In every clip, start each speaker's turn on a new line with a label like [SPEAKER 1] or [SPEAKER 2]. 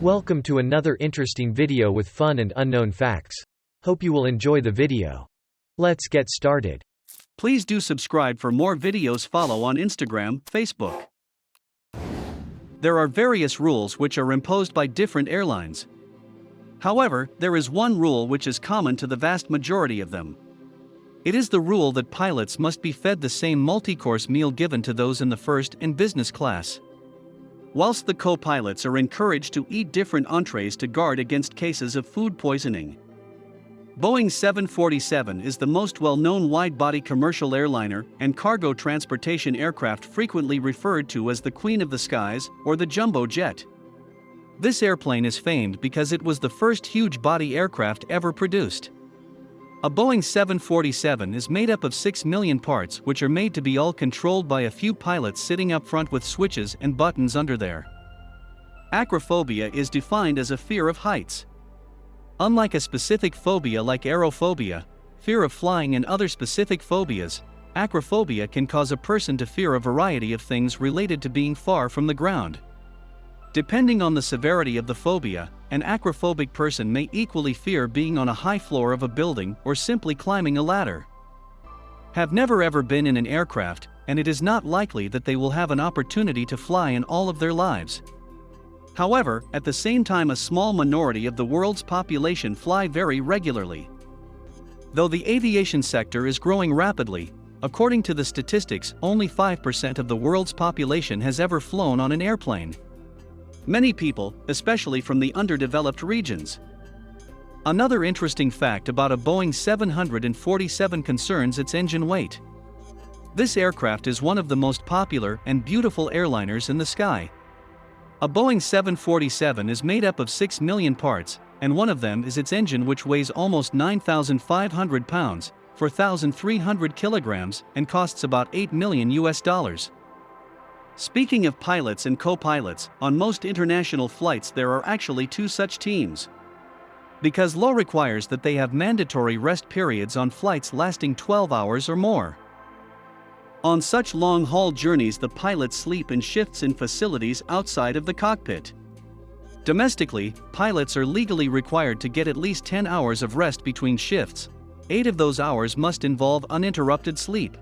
[SPEAKER 1] Welcome to another interesting video with fun and unknown facts. Hope you will enjoy the video. Let's get started.
[SPEAKER 2] Please do subscribe for more videos. Follow on Instagram, Facebook. There are various rules which are imposed by different airlines. However, there is one rule which is common to the vast majority of them. It is the rule that pilots must be fed the same multi-course meal given to those in the first and business class, whilst the co-pilots are encouraged to eat different entrees to guard against cases of food poisoning. Boeing 747 is the most well-known wide-body commercial airliner and cargo transportation aircraft, frequently referred to as the Queen of the Skies or the Jumbo Jet. This airplane is famed because it was the first huge-body aircraft ever produced. A Boeing 747 is made up of 6 million parts which are made to be all controlled by a few pilots sitting up front with switches and buttons under there. Acrophobia is defined as a fear of heights. Unlike a specific phobia like aerophobia, fear of flying, and other specific phobias, acrophobia can cause a person to fear a variety of things related to being far from the ground. Depending on the severity of the phobia, an acrophobic person may equally fear being on a high floor of a building or simply climbing a ladder. Have never ever been in an aircraft, and it is not likely that they will have an opportunity to fly in all of their lives. However, at the same time, a small minority of the world's population fly very regularly. Though the aviation sector is growing rapidly, according to the statistics, only 5% of the world's population has ever flown on an airplane. Many people, especially from the underdeveloped regions. Another interesting fact about a Boeing 747 concerns its engine weight. This aircraft is one of the most popular and beautiful airliners in the sky. A Boeing 747 is made up of 6 million parts, and one of them is its engine, which weighs almost 9,500 pounds, 4,300 kilograms, and costs about $8 million US. Speaking of pilots and co-pilots, on most international flights there are actually two such teams, because law requires that they have mandatory rest periods on flights lasting 12 hours or more. On such long-haul journeys, the pilots sleep in shifts in facilities outside of the cockpit. Domestically, pilots are legally required to get at least 10 hours of rest between shifts. 8 of those hours must involve uninterrupted sleep.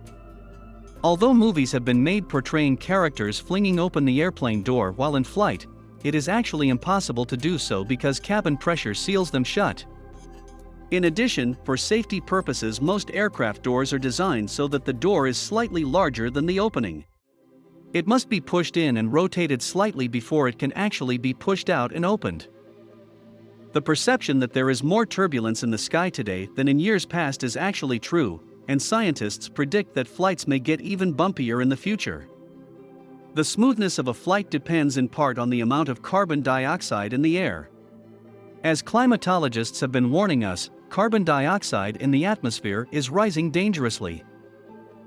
[SPEAKER 2] Although movies have been made portraying characters flinging open the airplane door while in flight, it is actually impossible to do so because cabin pressure seals them shut. In addition, for safety purposes, most aircraft doors are designed so that the door is slightly larger than the opening. It must be pushed in and rotated slightly before it can actually be pushed out and opened. The perception that there is more turbulence in the sky today than in years past is actually true, and scientists predict that flights may get even bumpier in the future. The smoothness of a flight depends in part on the amount of carbon dioxide in the air. As climatologists have been warning us, carbon dioxide in the atmosphere is rising dangerously.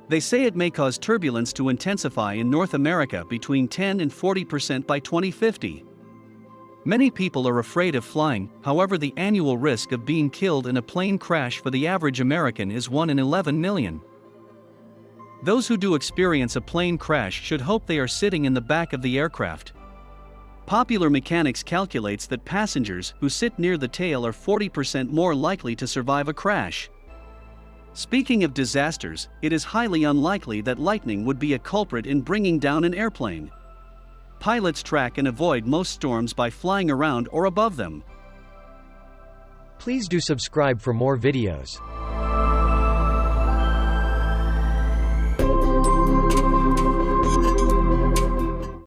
[SPEAKER 2] They say it may cause turbulence to intensify in North America between 10 and 40% by 2050. Many people are afraid of flying. However, the annual risk of being killed in a plane crash for the average American is 1 in 11 million. Those who do experience a plane crash should hope they are sitting in the back of the aircraft. Popular Mechanics calculates that passengers who sit near the tail are 40% more likely to survive a crash. Speaking of disasters, it is highly unlikely that lightning would be a culprit in bringing down an airplane. Pilots track and avoid most storms by flying around or above them.
[SPEAKER 1] Please do subscribe for more videos.